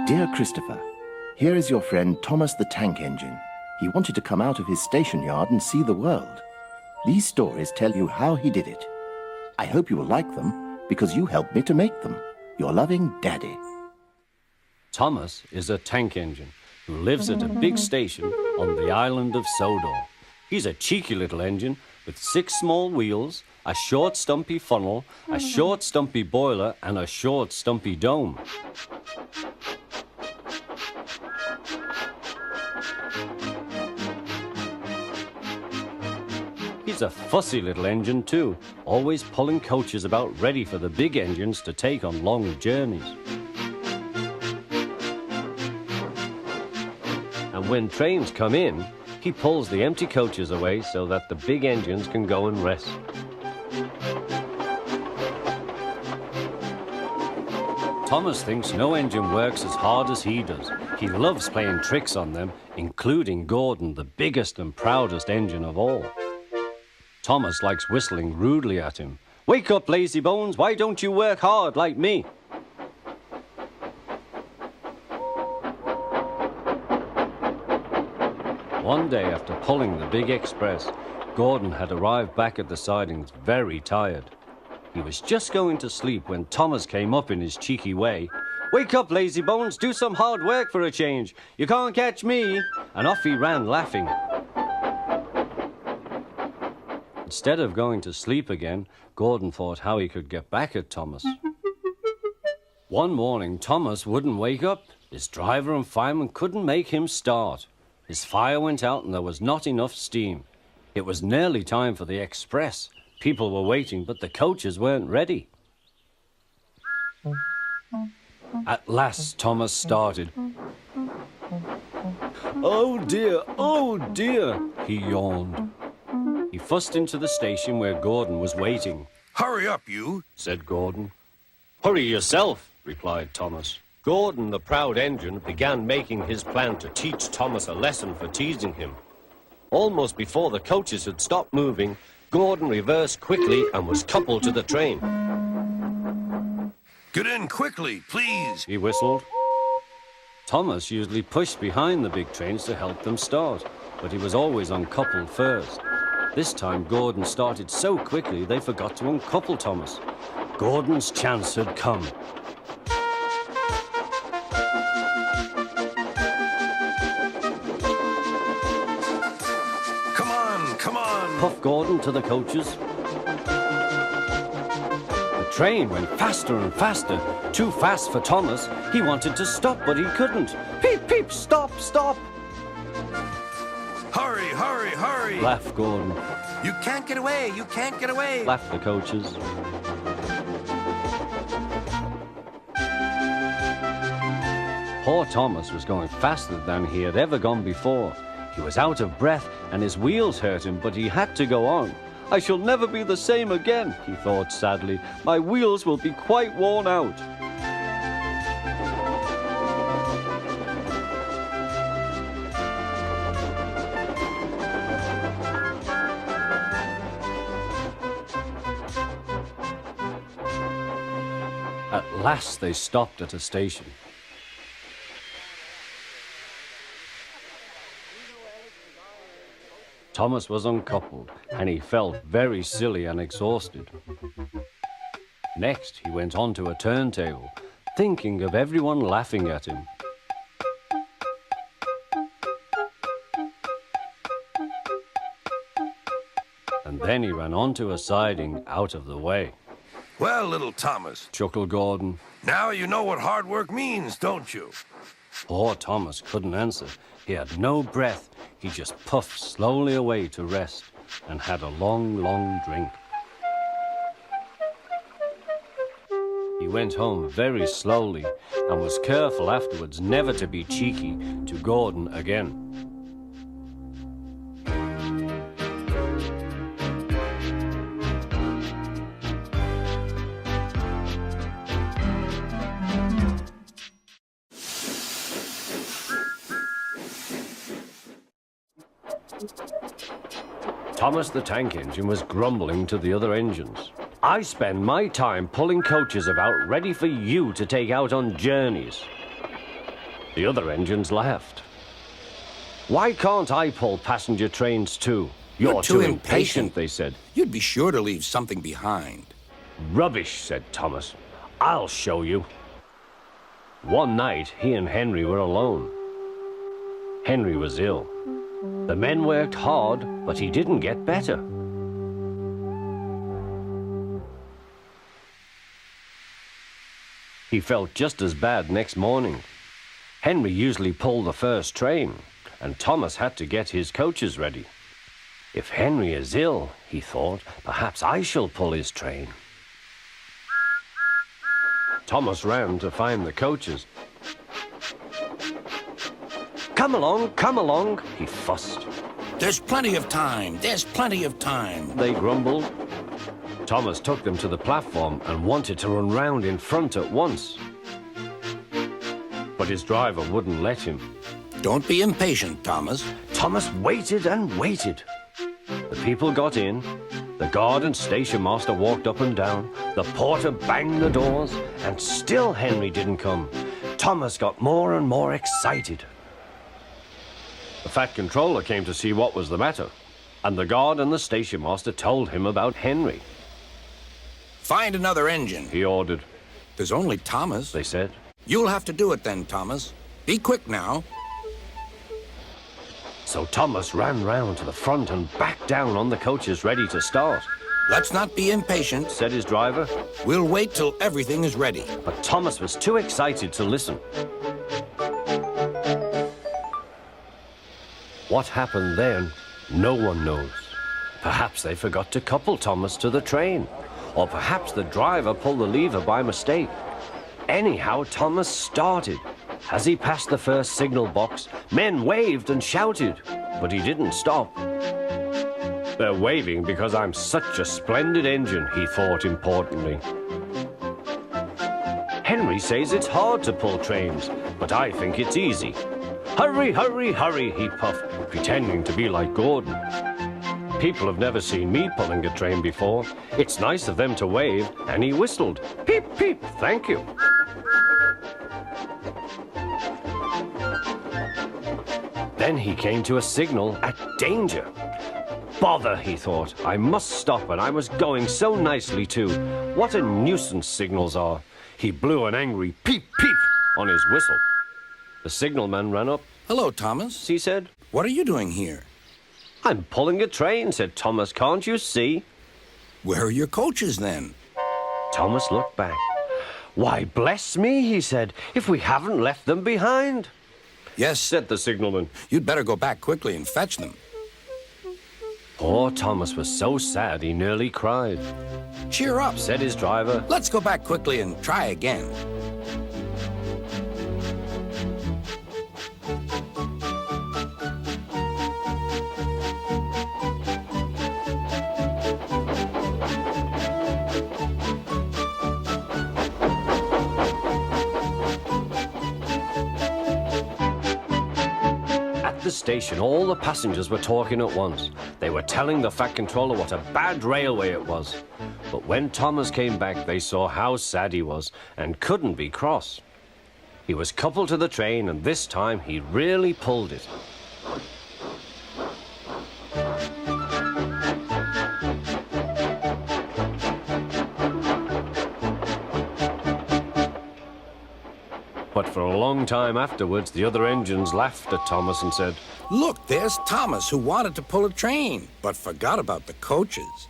Dear Christopher, here is your friend Thomas the Tank Engine. He wanted to come out of his station yard and see the world. These stories tell you how he did it. I hope you will like them, because you helped me to make them. Your loving Daddy. Thomas is a tank engine who lives at a big station on the island of Sodor. He's a cheeky little engine with 6 small wheels, a short stumpy funnel, a short stumpy boiler and a short stumpy dome. He's a fussy little engine too, always pulling coaches about ready for the big engines to take on long journeys. And when trains come in, he pulls the empty coaches away so that the big engines can go and rest. Thomas thinks no engine works as hard as he does. He loves playing tricks on them, including Gordon, the biggest and proudest engine of all. Thomas likes whistling rudely at him. "Wake up, lazy bones, why don't you work hard like me?" One day after pulling the big express, Gordon had arrived back at the sidings very tired. He was just going to sleep when Thomas came up in his cheeky way. "Wake up, lazy bones, do some hard work for a change. You can't catch me." And off he ran laughing. Instead of going to sleep again, Gordon thought how he could get back at Thomas. One morning, Thomas wouldn't wake up. His driver and fireman couldn't make him start. His fire went out and there was not enough steam. It was nearly time for the express. People were waiting, but the coaches weren't ready. At last, Thomas started. Oh dear, he yawned. He fussed into the station where Gordon was waiting. "Hurry up, you," said Gordon. "Hurry yourself," replied Thomas. Gordon, the proud engine, began making his plan to teach Thomas a lesson for teasing him. Almost before the coaches had stopped moving, Gordon reversed quickly and was coupled to the train. "Get in quickly, please," he whistled. Thomas usually pushed behind the big trains to help them start, but he was always uncoupled first. This time, Gordon started so quickly they forgot to uncouple Thomas. Gordon's chance had come. Come on, puffed Gordon to the coaches. The train went faster and faster, too fast for Thomas. He wanted to stop, but he couldn't. "Peep, peep, stop, stop!" Hurry, laughed Gordon. "You can't get away, you can't get away," laughed the coaches. Poor Thomas was going faster than he had ever gone before. He was out of breath and his wheels hurt him, but he had to go on. "I shall never be the same again," he thought sadly. "My wheels will be quite worn out." At last they stopped at a station. Thomas was uncoupled, and he felt very silly and exhausted. Next, he went on to a turntable, thinking of everyone laughing at him. And then he ran onto a siding out of the way. "Well, little Thomas," chuckled Gordon. "now you know what hard work means, don't you?" Poor Thomas couldn't answer. He had no breath. He just puffed slowly away to rest and had a long, long drink. He went home very slowly and was careful afterwards never to be cheeky to Gordon again. Thomas the Tank Engine was grumbling to the other engines. "I spend my time pulling coaches about ready for you to take out on journeys." The other engines laughed. "Why can't I pull passenger trains too?" You're too too impatient, impatient. they said. You'd be sure to leave something behind. "Rubbish," said Thomas. "I'll show you." One night, he and Henry were alone. Henry was ill. The men worked hard, but he didn't get better. He felt just as bad next morning. Henry usually pulled the first train, and Thomas had to get his coaches ready. If Henry is ill, he thought, perhaps I shall pull his train. Thomas ran to find the coaches. Come along, he fussed. There's plenty of time. There's plenty of time. They grumbled. Thomas took them to the platform and wanted to run round in front at once. But his driver wouldn't let him. Don't be impatient, Thomas. Thomas waited and waited. The people got in. The guard and station master walked up and down. The porter banged the doors, and still Henry didn't come. Thomas got more and more excited. The fat controller came to see what was the matter, and the guard and the station master told him about Henry. Find another engine. He ordered. There's only Thomas. They said. You'll have to do it then, Thomas. Be quick now. So Thomas ran round to the front and back down on the coaches ready to start. Let's not be impatient, Said his driver. We'll wait till everything is ready. But Thomas was too excited to listen. What happened then, no one knows. Perhaps they forgot to couple Thomas to the train, or perhaps the driver pulled the lever by mistake. Anyhow, Thomas started. As he passed the first signal box, men waved and shouted, but he didn't stop. They're waving because I'm such a splendid engine, he thought importantly. Henry says it's hard to pull trains, but I think it's easy. Hurry, hurry, hurry, he puffed, pretending to be like Gordon. People have never seen me pulling a train before. It's nice of them to wave, and he whistled. Peep, peep, thank you. Then he came to a signal at danger. Bother, he thought. I must stop, and I was going so nicely too. What a nuisance signals are. He blew an angry peep, peep on his whistle. The signalman ran up. Hello, Thomas. He said. What are you doing here? I'm pulling a train, said Thomas. Can't you see? Where are your coaches then? Thomas looked back. Why, bless me, he said, if we haven't left them behind. Yes, Said the signalman. you'd better go back quickly and fetch them. Poor Thomas was so sad he nearly cried. Cheer up. Said his driver. Let's go back quickly and try again. At the station, all the passengers were talking at once. They were telling the fat controller what a bad railway it was. But when Thomas came back, they saw how sad he was and couldn't be cross. He was coupled to the train, and this time he really pulled it. But for a long time afterwards, the other engines laughed at Thomas and said, Look, there's Thomas who wanted to pull a train, but forgot about the coaches.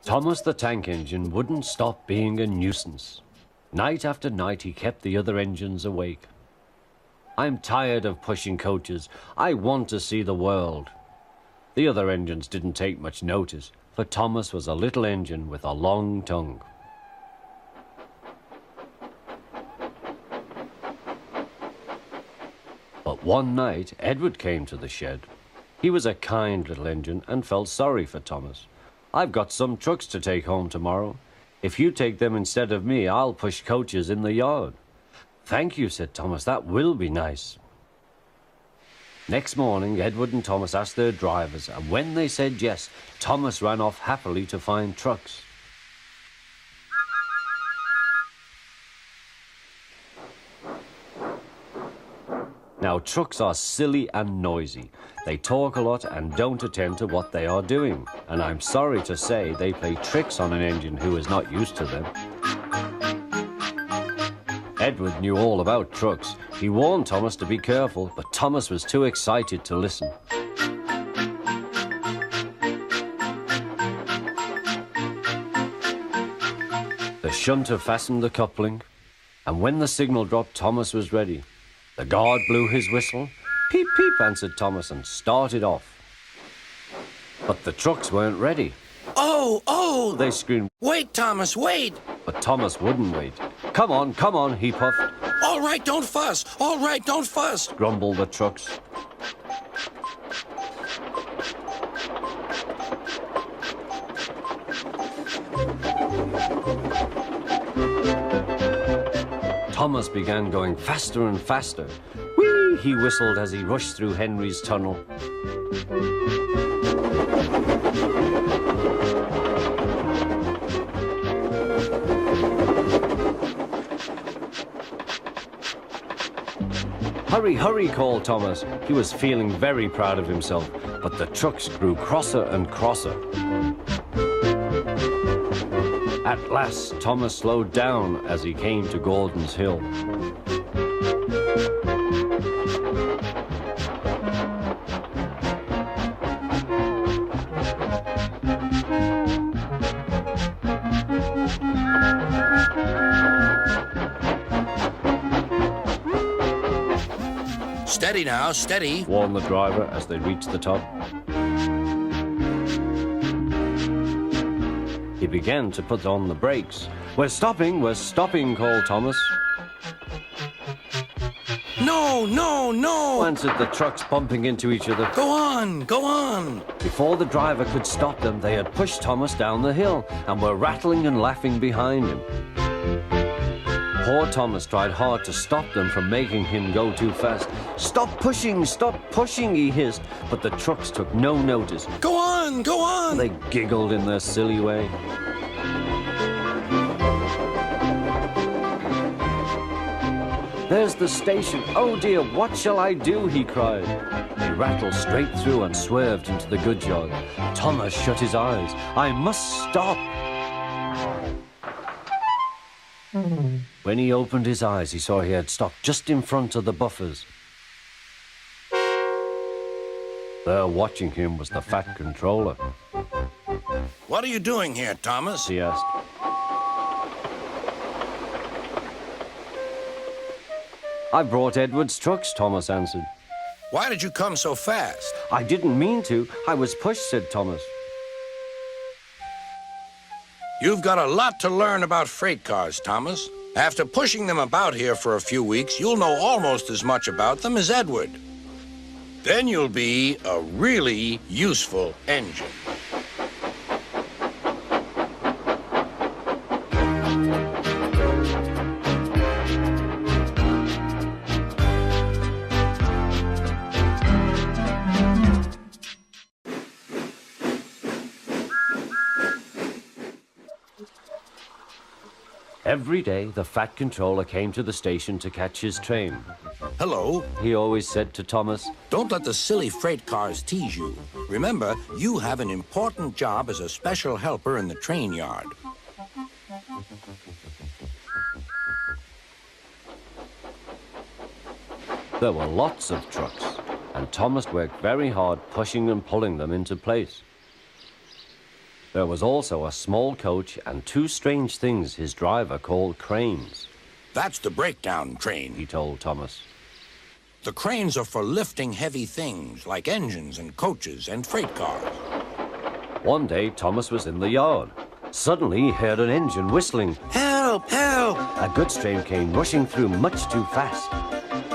Thomas the tank engine wouldn't stop being a nuisance. Night after night, he kept the other engines awake. I'm tired of pushing coaches. I want to see the world. The other engines didn't take much notice, for Thomas was a little engine with a long tongue. But one night, Edward came to the shed. He was a kind little engine and felt sorry for Thomas. I've got some trucks to take home tomorrow. If you take them instead of me, I'll push coaches in the yard. Thank you, said Thomas. That will be nice. Next morning, Edward and Thomas asked their drivers, and when they said yes, Thomas ran off happily to find trucks. Now, trucks are silly and noisy. They talk a lot and don't attend to what they are doing. And I'm sorry to say they play tricks on an engine who is not used to them. Edward knew all about trucks. He warned Thomas to be careful, but Thomas was too excited to listen. The shunter fastened the coupling, and when the signal dropped, Thomas was ready. The guard blew his whistle. Peep, peep, answered Thomas, and started off. But the trucks weren't ready. Oh, They screamed, wait, Thomas, wait. but Thomas wouldn't wait. Come on, he puffed, All right, don't fuss. All right, don't fuss. grumbled the trucks. Thomas began going faster and faster. Whee! He whistled as he rushed through Henry's tunnel. Hurry, hurry, called Thomas. He was feeling very proud of himself, but the trucks grew crosser and crosser. At last, Thomas slowed down as he came to Gordon's Hill. Steady now, steady. Warned the driver as they reached the top. He began to put on the brakes. We're stopping, called Thomas. No, Answered the trucks, bumping into each other. Go on. Before the driver could stop them, they had pushed Thomas down the hill and were rattling and laughing behind him. Poor Thomas tried hard to stop them from making him go too fast. Stop pushing, he hissed, but the trucks took no notice. Go on. They giggled in their silly way. There's the station. Oh dear, what shall I do? He cried. He rattled straight through and swerved into the goods yard. Thomas shut his eyes. I must stop. When he opened his eyes, he saw he had stopped just in front of the buffers. There watching him was the fat controller. What are you doing here, Thomas? He asked. I brought Edward's trucks, Thomas answered. Why did you come so fast? I didn't mean to. I was pushed, said Thomas. You've got a lot to learn about freight cars, Thomas. After pushing them about here for a few weeks, you'll know almost as much about them as Edward. Then you'll be a really useful engine. Every day, the fat controller came to the station to catch his train. Hello. He always said to Thomas, Don't let the silly freight cars tease you. Remember, you have an important job as a special helper in the train yard. there were lots of trucks, and Thomas worked very hard pushing and pulling them into place. There was also a small coach and two strange things his driver called cranes. That's the breakdown train, He told Thomas. The cranes are for lifting heavy things like engines and coaches and freight cars. One day, Thomas was in the yard. Suddenly, he heard an engine whistling. Help! Help! A goods train came rushing through much too fast.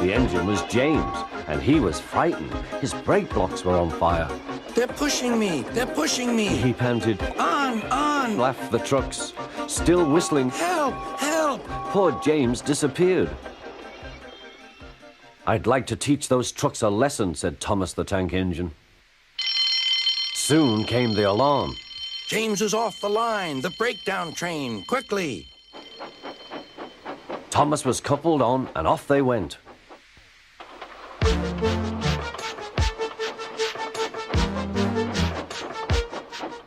The engine was James, and he was frightened. His brake blocks were on fire. They're pushing me! They're pushing me! He panted. On! Laughed the trucks, still whistling. Help! Help! Poor James disappeared. I'd like to teach those trucks a lesson, said Thomas the Tank Engine. Soon came the alarm. James is off the line. The breakdown train. Quickly. Thomas was coupled on, and off they went.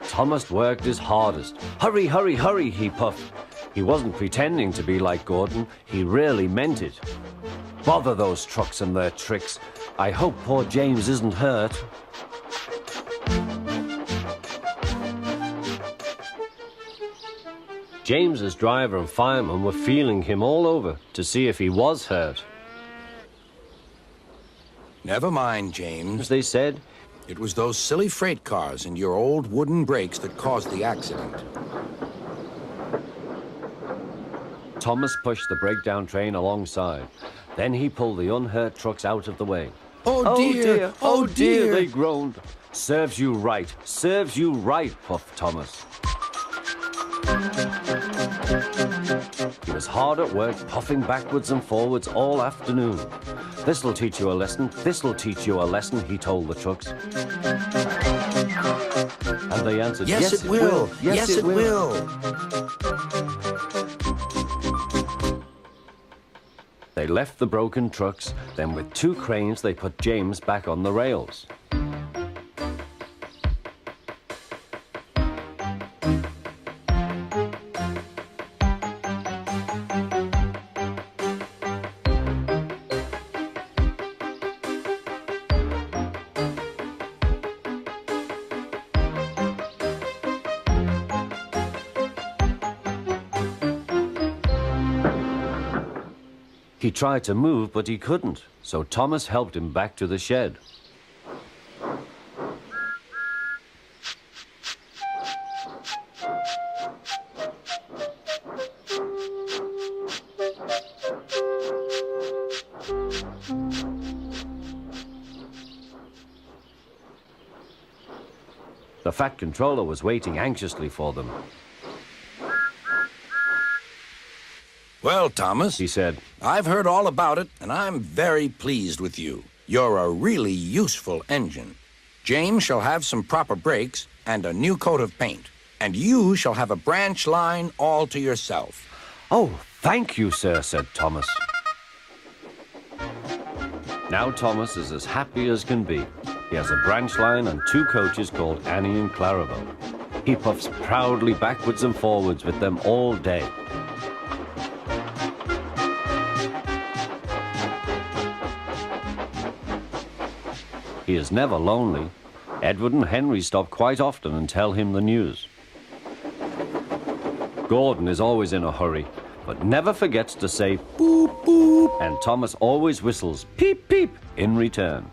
Thomas worked his hardest. Hurry, hurry, hurry, he puffed. He wasn't pretending to be like Gordon. He really meant it. Bother those trucks and their tricks. I hope poor James isn't hurt. James's driver and fireman were feeling him all over to see if he was hurt. Never mind, James. As they said, It was those silly freight cars and your old wooden brakes that caused the accident. Thomas pushed the breakdown train alongside. Then he pulled the unhurt trucks out of the way. Oh, dear! Oh, dear! They groaned. Serves you right, puffed Thomas. He was hard at work, puffing backwards and forwards all afternoon. This'll teach you a lesson, this'll teach you a lesson, he told the trucks. And they answered, Yes, it will. Yes, it will. They left the broken trucks, then with 2 cranes they put James back on the rails. He tried to move, but he couldn't, so Thomas helped him back to the shed. The Fat Controller was waiting anxiously for them. Well, Thomas, He said, I've heard all about it, and I'm very pleased with you. You're a really useful engine. James shall have some proper brakes and a new coat of paint, and you shall have a branch line all to yourself. "Oh, thank you, sir," said Thomas. Now Thomas is as happy as can be. He has a branch line and 2 coaches called Annie and Clarabelle. He puffs proudly backwards and forwards with them all day. He is never lonely. Edward and Henry stop quite often and tell him the news. Gordon is always in a hurry, but never forgets to say boop, boop, and Thomas always whistles peep, peep in return.